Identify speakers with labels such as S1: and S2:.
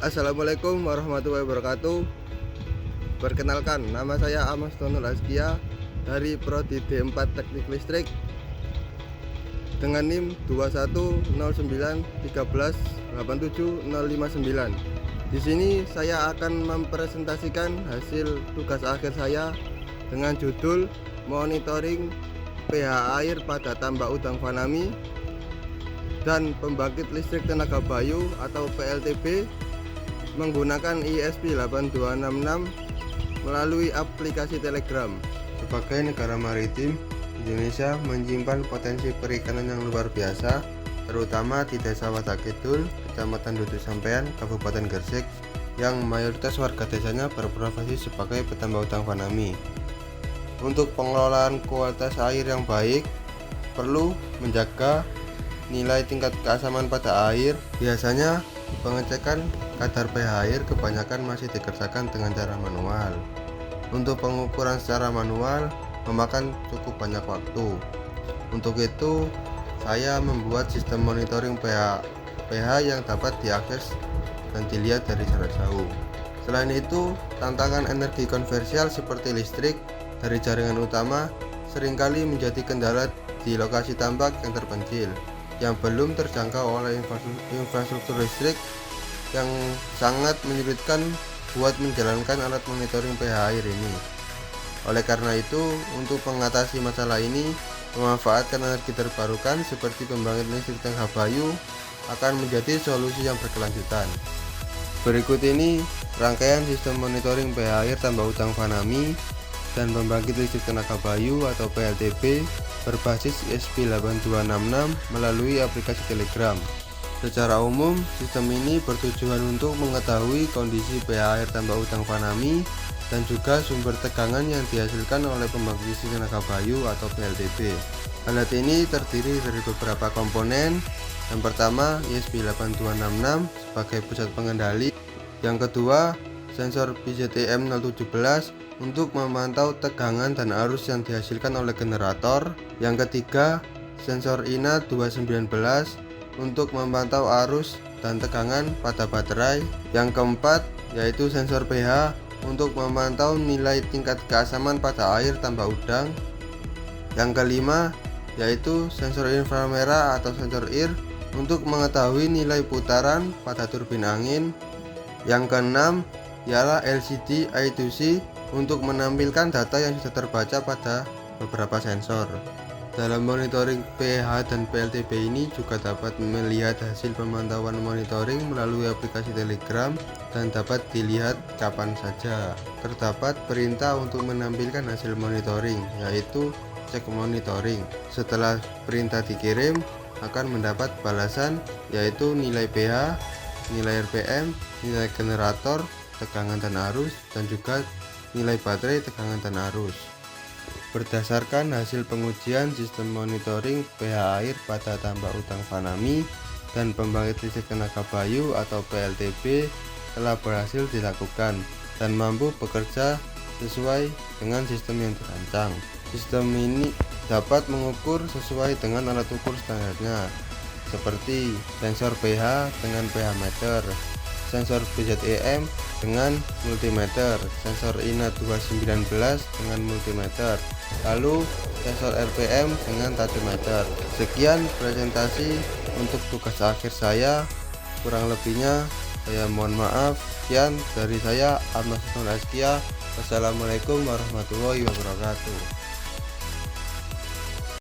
S1: Assalamualaikum warahmatullahi wabarakatuh. Perkenalkan, nama saya Amos Tonul Askia dari Prodi D4 Teknik Listrik dengan NIM 21091387059. Di sini saya akan mempresentasikan hasil tugas akhir saya dengan judul monitoring pH air pada tambak udang Fanami dan pembangkit listrik tenaga bayu atau PLTB menggunakan ESP8266 melalui aplikasi Telegram. Sebagai negara maritim, Indonesia menyimpan potensi perikanan yang luar biasa, terutama di Desa Wadah Kidul, Kecamatan Dudu Sampean, Kabupaten Gresik, yang mayoritas warga desanya berprofesi sebagai petambak udang Fanami. Untuk pengelolaan kualitas air yang baik, perlu menjaga nilai tingkat keasaman pada air. Biasanya pengecekan kadar pH air kebanyakan masih dikerjakan dengan cara manual. Untuk pengukuran secara manual memakan cukup banyak waktu. Untuk itu, saya membuat sistem monitoring pH yang dapat diakses dan dilihat dari jarak jauh. Selain itu, tantangan energi konvensional seperti listrik dari jaringan utama seringkali menjadi kendala di lokasi tambak yang terpencil, yang belum terjangkau oleh infrastruktur listrik, yang sangat menyulitkan buat menjalankan alat monitoring pH air ini. Oleh karena itu, untuk mengatasi masalah ini, memanfaatkan energi terbarukan seperti pembangkit listrik tenaga bayu akan menjadi solusi yang berkelanjutan. Berikut ini rangkaian sistem monitoring pH air tambak udang Fanami dan pembangkit listrik tenaga bayu atau PLTB berbasis ESP8266 melalui aplikasi Telegram. Secara umum, sistem ini bertujuan untuk mengetahui kondisi pH air tambak udang Fanami dan juga sumber tegangan yang dihasilkan oleh pembangkit listrik tenaga bayu atau PLTB. Alat ini terdiri dari beberapa komponen. Yang pertama, ESP8266 sebagai pusat pengendali. Yang kedua, sensor PZTM 017 untuk memantau tegangan dan arus yang dihasilkan oleh generator. Yang ketiga, sensor INA 219 untuk memantau arus dan tegangan pada baterai. Yang keempat, yaitu sensor pH untuk memantau nilai tingkat keasaman pada air tambak udang. Yang kelima, yaitu sensor inframerah atau sensor IR untuk mengetahui nilai putaran pada turbin angin. Yang keenam, ialah LCD I2C untuk menampilkan data yang sudah terbaca pada beberapa sensor. Dalam monitoring pH dan PLTB ini juga dapat melihat hasil pemantauan monitoring melalui aplikasi Telegram dan dapat dilihat kapan saja. Terdapat perintah untuk menampilkan hasil monitoring, yaitu cek monitoring. Setelah perintah dikirim, akan mendapat balasan, yaitu nilai pH, nilai RPM, nilai generator, tegangan dan arus, dan juga nilai baterai, tegangan dan arus. Berdasarkan hasil pengujian sistem monitoring pH air pada tambak udang Fanami dan pembangkit listrik tenaga bayu atau PLTB telah berhasil dilakukan dan mampu bekerja sesuai dengan sistem yang dirancang. Sistem ini dapat mengukur sesuai dengan alat ukur standarnya, seperti sensor pH dengan pH meter, sensor PZTM dengan multimeter, sensor INA 219 dengan multimeter, lalu sensor RPM dengan tachymeter. Sekian presentasi untuk tugas akhir saya, kurang lebihnya saya mohon maaf. Sekian dari saya, Amos Tonul Askia. Wassalamualaikum warahmatullahi wabarakatuh.